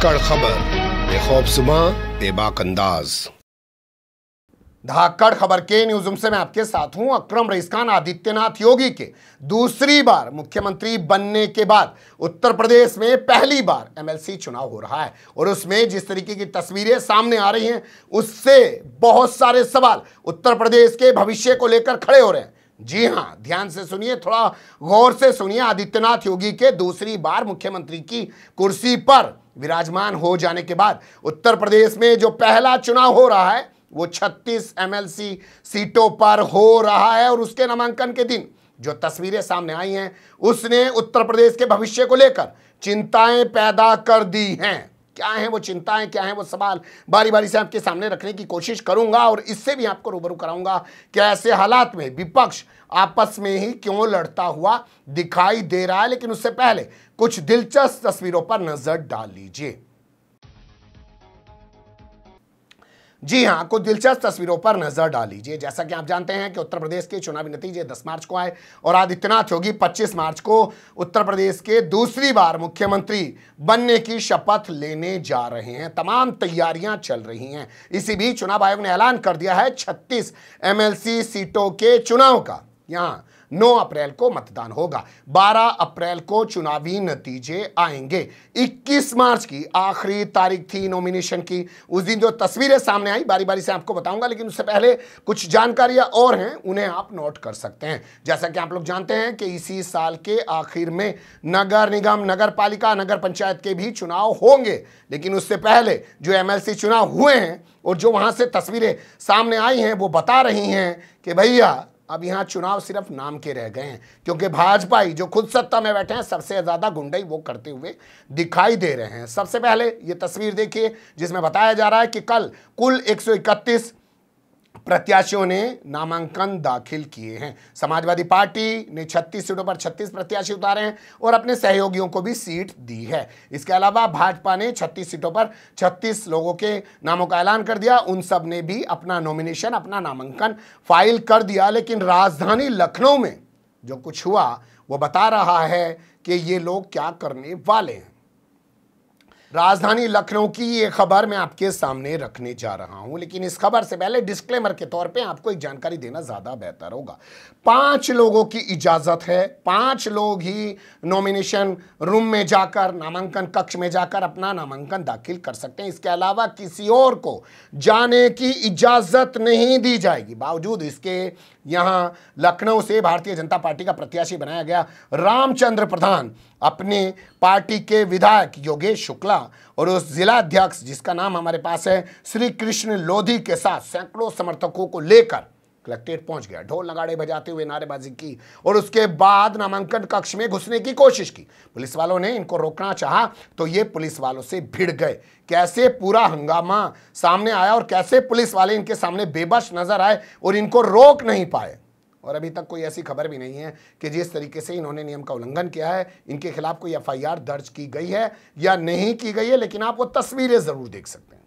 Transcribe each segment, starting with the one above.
धाकड़ खबर, बेखौफसुमा बेबाक अंदाज। धाकड़ खबर के न्यूज़ रूम से मैं आपके साथ हूं अकरम रईस खान। आदित्यनाथ योगी के दूसरी बार मुख्यमंत्री बनने के बाद उत्तर प्रदेश में पहली बार एमएलसी चुनाव हो रहा है और उसमें जिस तरीके की तस्वीरें सामने आ रही हैं उससे बहुत सारे सवाल उत्तर प्रदेश के भविष्य को लेकर खड़े हो रहे हैं। जी हां, ध्यान से सुनिए, थोड़ा गौर से सुनिए। आदित्यनाथ योगी के दूसरी बार मुख्यमंत्री की कुर्सी पर विराजमान हो जाने के बाद उत्तर प्रदेश में जो पहला चुनाव हो रहा है वो 36 एमएलसी सीटों पर हो रहा है और उसके नामांकन के दिन जो तस्वीरें सामने आई हैं उसने उत्तर प्रदेश के भविष्य को लेकर चिंताएं पैदा कर दी हैं। क्या हैं वो चिंताएं, क्या हैं वो सवाल, बारी बारी से आपके सामने रखने की कोशिश करूंगा और इससे भी आपको रूबरू कराऊंगा कि ऐसे हालात में विपक्ष आपस में ही क्यों लड़ता हुआ दिखाई दे रहा है। लेकिन उससे पहले कुछ दिलचस्प तस्वीरों पर नजर डाल लीजिए। जी हां, कुछ दिलचस्प तस्वीरों पर नजर डाल लीजिए। जैसा कि आप जानते हैं कि उत्तर प्रदेश के चुनावी नतीजे 10 मार्च को आए और आदित्यनाथ योगी 25 मार्च को उत्तर प्रदेश के दूसरी बार मुख्यमंत्री बनने की शपथ लेने जा रहे हैं। तमाम तैयारियां चल रही हैं। इसी बीच चुनाव आयोग ने ऐलान कर दिया है 36 एमएलसी सीटों के चुनाव का। यहां 9 अप्रैल को मतदान होगा, 12 अप्रैल को चुनावी नतीजे आएंगे। 21 मार्च की आखिरी तारीख थी नॉमिनेशन की। उस दिन जो तस्वीरें सामने आई बारी बारी से आपको बताऊंगा, लेकिन उससे पहले कुछ जानकारियां और हैं, उन्हें आप नोट कर सकते हैं। जैसा कि आप लोग जानते हैं कि इसी साल के आखिर में नगर निगम, नगर पालिका, नगर पंचायत के भी चुनाव होंगे। लेकिन उससे पहले जो एमएलसी चुनाव हुए हैं और जो वहां से तस्वीरें सामने आई हैं वो बता रही हैं कि भैया अब यहां चुनाव सिर्फ नाम के रह गए हैं, क्योंकि भाजपा ही जो खुद सत्ता में बैठे हैं सबसे ज्यादा गुंडाई वो करते हुए दिखाई दे रहे हैं। सबसे पहले ये तस्वीर देखिए जिसमें बताया जा रहा है कि कल कुल 131 प्रत्याशियों ने नामांकन दाखिल किए हैं। समाजवादी पार्टी ने 36 सीटों पर 36 प्रत्याशी उतारे हैं और अपने सहयोगियों को भी सीट दी है। इसके अलावा भाजपा ने 36 सीटों पर 36 लोगों के नामों का ऐलान कर दिया। उन सब ने भी अपना नॉमिनेशन, अपना नामांकन फाइल कर दिया। लेकिन राजधानी लखनऊ में जो कुछ हुआ वो बता रहा है कि ये लोग क्या करने वाले हैं। राजधानी लखनऊ की ये खबर मैं आपके सामने रखने जा रहा हूं, लेकिन इस खबर से पहले डिस्क्लेमर के तौर पे आपको एक जानकारी देना ज्यादा बेहतर होगा। 5 लोगों की इजाजत है, 5 लोग ही नॉमिनेशन रूम में जाकर, नामांकन कक्ष में जाकर अपना नामांकन दाखिल कर सकते हैं। इसके अलावा किसी और को जाने की इजाजत नहीं दी जाएगी। बावजूद इसके यहां लखनऊ से भारतीय जनता पार्टी का प्रत्याशी बनाया गया रामचंद्र प्रधान अपने पार्टी के विधायक योगेश शुक्ला और उस जिला अध्यक्ष जिसका नाम हमारे पास है श्री कृष्ण लोधी के साथ सैकड़ों समर्थकों को लेकर कलेक्ट्रेट पहुंच गया। ढोल नगाड़े बजाते हुए नारेबाजी की और उसके बाद नामांकन कक्ष में घुसने की कोशिश की। पुलिस वालों ने इनको रोकना चाहा तो ये पुलिस वालों से भिड़ गए। कैसे पूरा हंगामा सामने आया और कैसे पुलिस वाले इनके सामने बेबस नजर आए और इनको रोक नहीं पाए। और अभी तक कोई ऐसी खबर भी नहीं है कि जिस तरीके से इन्होंने नियम का उल्लंघन किया है इनके खिलाफ कोई एफआईआर दर्ज की गई है या नहीं की गई है। लेकिन आप वो तस्वीरें जरूर देख सकते हैं।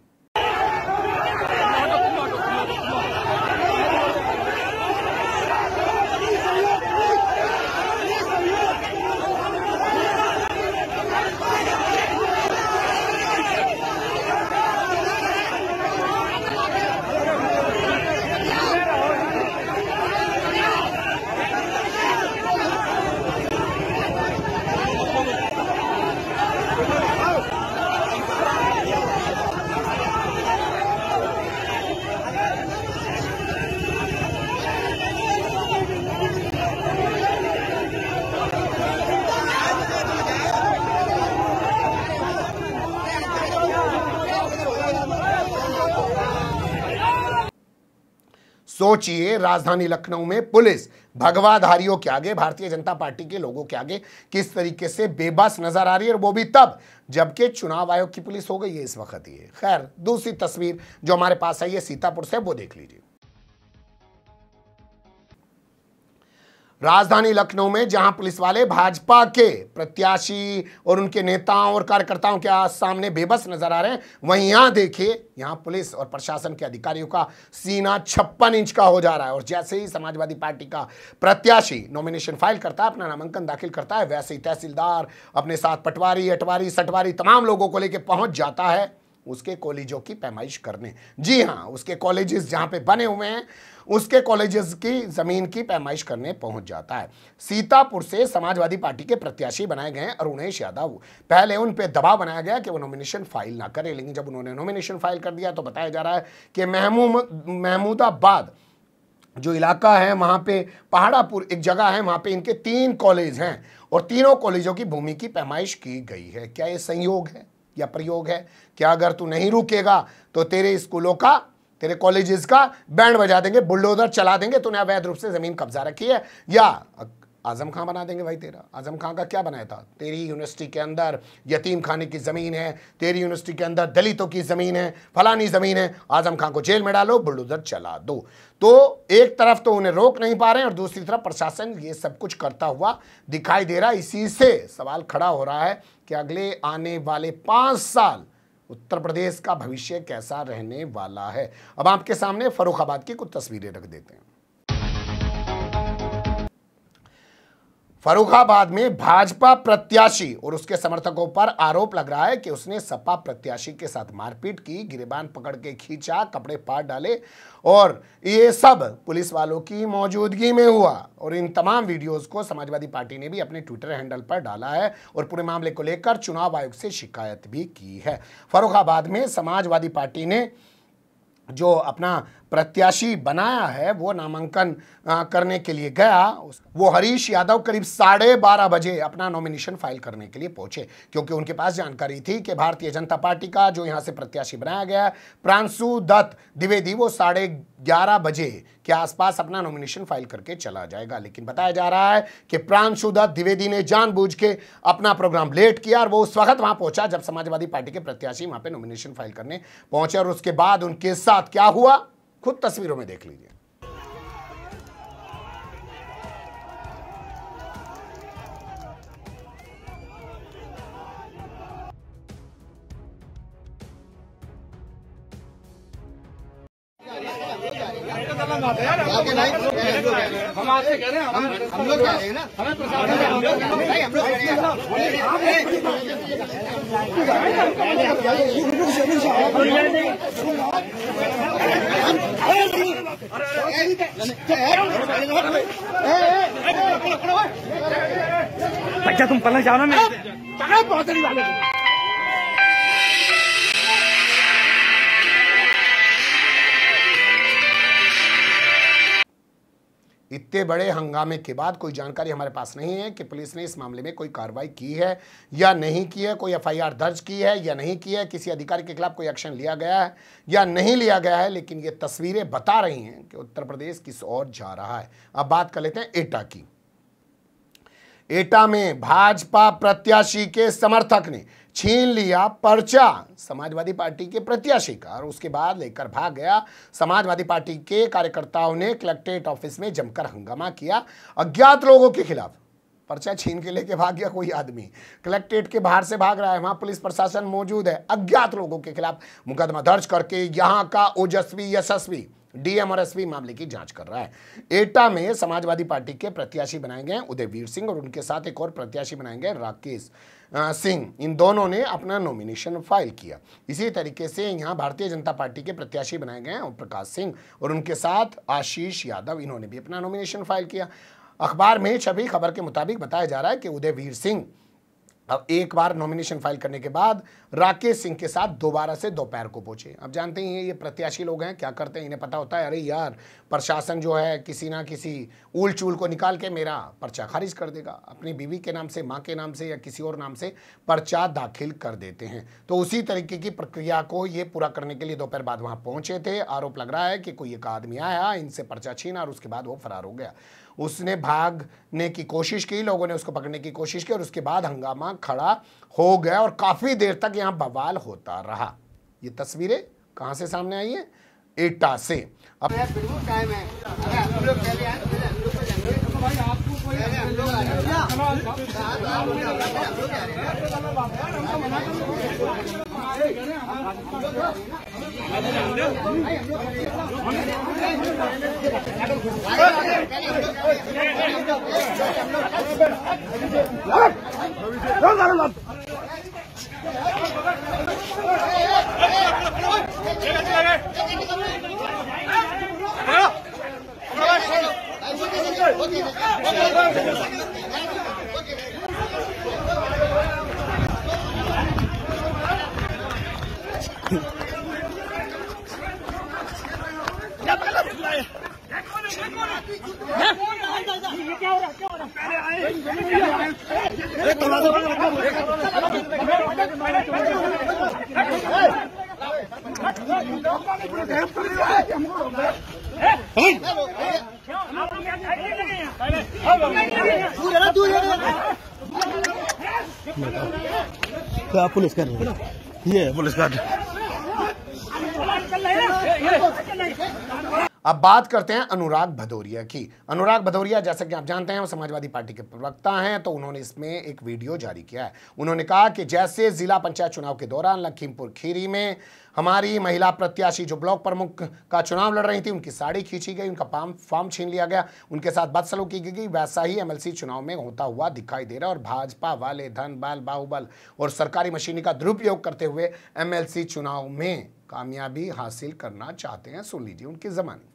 सोचिए, राजधानी लखनऊ में पुलिस भगवाधारियों के आगे, भारतीय जनता पार्टी के लोगों के आगे किस तरीके से बेबस नजर आ रही है और वो भी तब जबकि चुनाव आयोग की पुलिस हो गई है इस वक्त ये। खैर, दूसरी तस्वीर जो हमारे पास है ये सीतापुर से, वो देख लीजिए। राजधानी लखनऊ में जहां पुलिस वाले भाजपा के प्रत्याशी और उनके नेताओं और कार्यकर्ताओं के सामने बेबस नजर आ रहे हैं, वहीं यहां देखिए, यहां पुलिस और प्रशासन के अधिकारियों का सीना 56 इंच का हो जा रहा है। और जैसे ही समाजवादी पार्टी का प्रत्याशी नॉमिनेशन फाइल करता है, अपना नामांकन दाखिल करता है, वैसे ही तहसीलदार अपने साथ पटवारी, अटवारी, सटवारी तमाम लोगों को लेकर पहुंच जाता है उसके कॉलेजों की पैमाइश करने। जी हां, उसके कॉलेजेस जहां पे बने हुए हैं, उसके कॉलेजेस की जमीन की पैमाइश करने पहुंच जाता है। सीतापुर से समाजवादी पार्टी के प्रत्याशी बनाए गए अरुणेश यादव। पहले उन पे दबाव बनाया गया कि वो नॉमिनेशन फाइल ना करें, लेकिन जब उन्होंने नॉमिनेशन फाइल कर दिया तो बताया जा रहा है कि महमूदाबाद जो इलाका है, वहां पे पहाड़ापुर एक जगह है, वहां पे इनके 3 कॉलेज हैं और तीनों कॉलेजों की भूमि की पैमाइश की गई है। क्या ये संयोग है या प्रयोग है? क्या अगर तू नहीं रुकेगा तो तेरे स्कूलों का, तेरे कॉलेजेस का बैंड बजा देंगे, बुलडोजर चला देंगे, तूने अवैध रूप से जमीन कब्जा रखी है? या आजम खां बना देंगे भाई तेरा? आजम खां का क्या बनाया था? तेरी यूनिवर्सिटी के अंदर यतीम खाने की ज़मीन है, तेरी यूनिवर्सिटी के अंदर दलितों की ज़मीन है, फलानी ज़मीन है, आजम खां को जेल में डालो, बुलडोजर चला दो। तो एक तरफ तो उन्हें रोक नहीं पा रहे हैं और दूसरी तरफ प्रशासन ये सब कुछ करता हुआ दिखाई दे रहा है। इसी से सवाल खड़ा हो रहा है कि अगले आने वाले 5 साल उत्तर प्रदेश का भविष्य कैसा रहने वाला है। अब आपके सामने फर्रुखाबाद की कुछ तस्वीरें रख देते हैं। फर्रुखाबाद में भाजपा प्रत्याशी और उसके समर्थकों पर आरोप लग रहा है कि उसने सपा प्रत्याशी के साथ मारपीट की, गिरेबान पकड़ के खींचा, कपड़े फाड़ डाले और ये सब पुलिस वालों की मौजूदगी में हुआ। और इन तमाम वीडियोस को समाजवादी पार्टी ने भी अपने ट्विटर हैंडल पर डाला है और पूरे मामले को लेकर चुनाव आयोग से शिकायत भी की है। फर्रुखाबाद में समाजवादी पार्टी ने जो अपना प्रत्याशी बनाया है, वो नामांकन करने के लिए गया, वो हरीश यादव करीब 12:30 बजे अपना नॉमिनेशन फाइल करने के लिए पहुंचे, क्योंकि उनके पास जानकारी थी कि भारतीय जनता पार्टी का जो यहां से प्रत्याशी बनाया गया प्रांशु दत्त द्विवेदी, वो 11:30 बजे के आसपास अपना नॉमिनेशन फाइल करके चला जाएगा। लेकिन बताया जा रहा है कि प्रांशु दत्त द्विवेदी ने जानबूझ के अपना प्रोग्राम लेट किया और वो उस वक्त वहां पहुंचा जब समाजवादी पार्टी के प्रत्याशी वहां पे नॉमिनेशन फाइल करने पहुंचे। और उसके बाद उनके साथ क्या हुआ, खुद तस्वीरों में देख लीजिए। हम आपसे कह रहे हैं, हम लोग कह रहे हैं ना, हमें प्रशासन हम लोग बच्चा तुम पलट जाओ ना, मैं बहुत वाले इतने बड़े हंगामे के बाद कोई जानकारी हमारे पास नहीं है कि पुलिस ने इस मामले में कोई कार्रवाई की है या नहीं की है, कोई एफआईआर दर्ज की है या नहीं की है, किसी अधिकारी के खिलाफ कोई एक्शन लिया गया है या नहीं लिया गया है। लेकिन ये तस्वीरें बता रही हैं कि उत्तर प्रदेश किस ओर जा रहा है। अब बात कर लेते हैं एटा की। एटा में भाजपा प्रत्याशी के समर्थक ने छीन लिया पर्चा समाजवादी पार्टी के प्रत्याशी का और उसके बाद लेकर भाग गया। समाजवादी पार्टी के कार्यकर्ताओं ने कलेक्ट्रेट ऑफिस में जमकर हंगामा किया। अज्ञात लोगों के खिलाफ पर्चा छीन के लेके भाग गया कोई आदमी, कलेक्ट्रेट के बाहर से भाग रहा है, वहां पुलिस प्रशासन मौजूद है। अज्ञात लोगों के खिलाफ मुकदमा दर्ज करके यहां का ओजस्वी यशस्वी डीएम और एसपी मामले की जांच कर रहा है। एटा में समाजवादी पार्टी के प्रत्याशी बनाए गए उदयवीर सिंह और उनके साथ एक और प्रत्याशी बनाए गए राकेश सिंह। इन दोनों ने अपना नॉमिनेशन फाइल किया। इसी तरीके से यहां भारतीय जनता पार्टी के प्रत्याशी बनाए गए ओम प्रकाश सिंह और उनके साथ आशीष यादव, इन्होंने भी अपना नॉमिनेशन फाइल किया। अखबार में छपी खबर के मुताबिक बताया जा रहा है कि उदयवीर सिंह अब एक बार नॉमिनेशन फाइल करने के बाद राकेश सिंह के साथ दोबारा से दोपहर को पहुंचे। अब जानते ही हैं ये प्रत्याशी लोग हैं, क्या करते हैं, इन्हें पता होता है अरे यार प्रशासन जो है किसी ना किसी ऊल चूल को निकाल के मेरा पर्चा खारिज कर देगा, अपनी बीवी के नाम से, माँ के नाम से या किसी और नाम से पर्चा दाखिल कर देते हैं। तो उसी तरीके की प्रक्रिया को ये पूरा करने के लिए दोपहर बाद वहाँ पहुँचे थे। आरोप लग रहा है कि कोई एक आदमी आया, इनसे पर्चा छीना और उसके बाद वो फरार हो गया। उसने भागने की कोशिश की, लोगों ने उसको पकड़ने की कोशिश की और उसके बाद हंगामा खड़ा हो गया और काफ़ी देर तक यहाँ बवाल होता रहा। ये तस्वीरें कहाँ से सामने आई है? एटा से। अब क्या पुलिस कर रही है? ये पुलिस कर अब बात करते हैं अनुराग भदौरिया की। अनुराग भदौरिया जैसा कि आप जानते हैं वो समाजवादी पार्टी के प्रवक्ता हैं, तो उन्होंने इसमें एक वीडियो जारी किया है। उन्होंने कहा कि जैसे जिला पंचायत चुनाव के दौरान लखीमपुर खीरी में हमारी महिला प्रत्याशी जो ब्लॉक प्रमुख का चुनाव लड़ रही थी, उनकी साड़ी खींची गई, उनका फॉर्म छीन लिया गया, उनके साथ बदसलूकी की गई, वैसा ही एमएलसी चुनाव में होता हुआ दिखाई दे रहा है। और भाजपा वाले धन बल बाहुबल और सरकारी मशीनरी का दुरुपयोग करते हुए एमएलसी चुनाव में कामयाबी हासिल करना चाहते हैं। सुन लीजिए उनकी जबानी।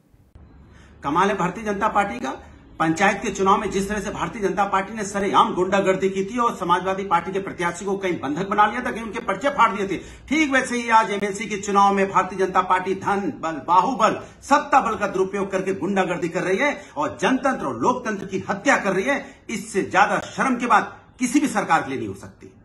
कमाल है भारतीय जनता पार्टी का। पंचायत के चुनाव में जिस तरह से भारतीय जनता पार्टी ने सरेआम गुंडागर्दी की थी और समाजवादी पार्टी के प्रत्याशी को कहीं बंधक बना लिया था, कहीं उनके पर्चे फाड़ दिए थे, ठीक वैसे ही आज एमएलसी के चुनाव में भारतीय जनता पार्टी धन बल बाहुबल सत्ता बल का दुरुपयोग करके गुंडागर्दी कर रही है और जनतंत्र और लोकतंत्र की हत्या कर रही है। इससे ज्यादा शर्म की बात किसी भी सरकार के लिए नहीं हो सकती।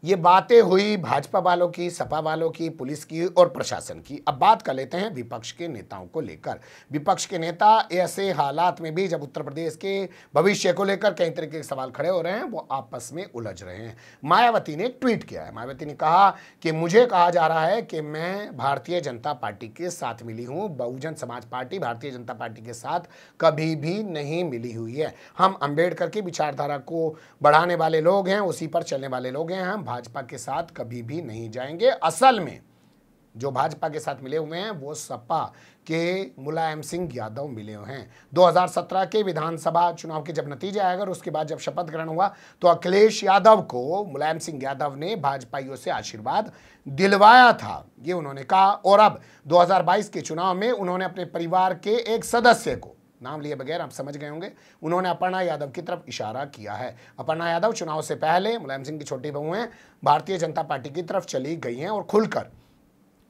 ये बातें हुई भाजपा वालों की, सपा वालों की, पुलिस की और प्रशासन की। अब बात कर लेते हैं विपक्ष के नेताओं को लेकर। विपक्ष के नेता ऐसे हालात में भी जब उत्तर प्रदेश के भविष्य को लेकर कई तरीके के सवाल खड़े हो रहे हैं, वो आपस में उलझ रहे हैं। मायावती ने एक ट्वीट किया है। मायावती ने कहा कि मुझे कहा जा रहा है कि मैं भारतीय जनता पार्टी के साथ मिली हूँ, बहुजन समाज पार्टी भारतीय जनता पार्टी के साथ कभी भी नहीं मिली हुई है। हम अंबेडकर की विचारधारा को बढ़ाने वाले लोग हैं, उसी पर चलने वाले लोग हैं। हम भाजपा के साथ कभी भी नहीं जाएंगे। असल में जो भाजपा के साथ मिले हुए हैं वो सपा के मुलायम सिंह यादव मिले हुए हैं। 2017 के विधानसभा चुनाव के जब नतीजे आए, अगर उसके बाद जब शपथ ग्रहण हुआ तो अखिलेश यादव को मुलायम सिंह यादव ने भाजपाइयों से आशीर्वाद दिलवाया था, ये उन्होंने कहा। और अब 2022 के चुनाव में उन्होंने अपने परिवार के एक सदस्य को, नाम लिए बगैर आप समझ गए होंगे, उन्होंने अपर्णा यादव की तरफ इशारा किया है। अपर्णा यादव चुनाव से पहले मुलायम सिंह की छोटी बहू हैं, भारतीय जनता पार्टी की तरफ चली गई हैं और खुलकर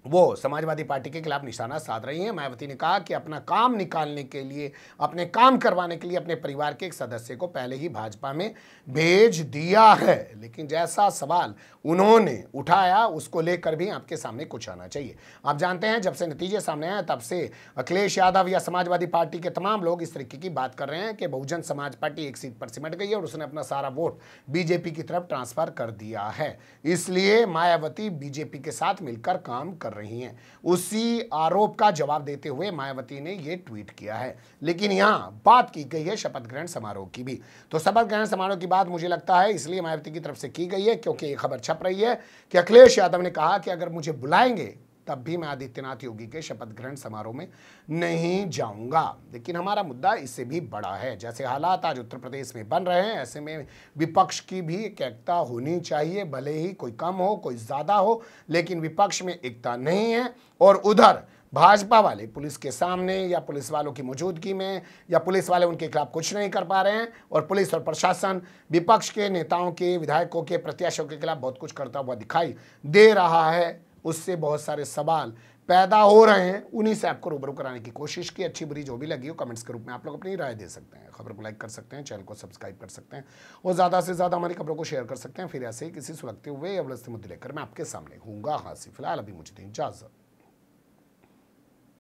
वो समाजवादी पार्टी के खिलाफ निशाना साध रही हैं। मायावती ने कहा कि अपना काम निकालने के लिए, अपने काम करवाने के लिए अपने परिवार के एक सदस्य को पहले ही भाजपा में भेज दिया है। लेकिन जैसा सवाल उन्होंने उठाया उसको लेकर भी आपके सामने कुछ आना चाहिए। आप जानते हैं जब से नतीजे सामने आए तब से अखिलेश यादव या समाजवादी पार्टी के तमाम लोग इस तरीके की बात कर रहे हैं कि बहुजन समाज पार्टी एक सीट पर सिमट गई है और उसने अपना सारा वोट बीजेपी की तरफ ट्रांसफर कर दिया है, इसलिए मायावती बीजेपी के साथ मिलकर काम कर रही हैं। उसी आरोप का जवाब देते हुए मायावती ने यह ट्वीट किया है। लेकिन यहां बात की गई है शपथ ग्रहण समारोह की भी। तो शपथ ग्रहण समारोह की बात मुझे लगता है इसलिए मायावती की तरफ से की गई है क्योंकि यह खबर छप रही है कि अखिलेश यादव ने कहा कि अगर मुझे बुलाएंगे तब भी मैं आदित्यनाथ योगी के शपथ ग्रहण समारोह में नहीं जाऊंगा। लेकिन हमारा मुद्दा इससे भी बड़ा है। जैसे हालात आज उत्तर प्रदेश में बन रहे हैं, ऐसे में विपक्ष की भी एक एकता होनी चाहिए, भले ही कोई कम हो कोई ज़्यादा हो, लेकिन विपक्ष में एकता नहीं है। और उधर भाजपा वाले पुलिस के सामने या पुलिस वालों की मौजूदगी में या पुलिस वाले उनके खिलाफ कुछ नहीं कर पा रहे हैं और पुलिस और प्रशासन विपक्ष के नेताओं के, विधायकों के, प्रत्याशियों के खिलाफ बहुत कुछ करता हुआ दिखाई दे रहा है। उससे बहुत सारे सवाल पैदा हो रहे हैं, उन्हीं से आपको रूबरू कराने की कोशिश की। अच्छी बुरी जो भी लगी हो कमेंट्स के रूप में आप लोग अपनी राय दे सकते हैं। खबर को लाइक कर सकते हैं, चैनल को सब्सक्राइब कर सकते हैं और ज़्यादा से ज़्यादा हमारी खबरों को शेयर कर सकते हैं। फिर ऐसे ही किसी सुलगते हुए या मुद्दे लेकर मैं आपके सामने हूँगा हासिल। फिलहाल अभी मुझे दें इजाज़त।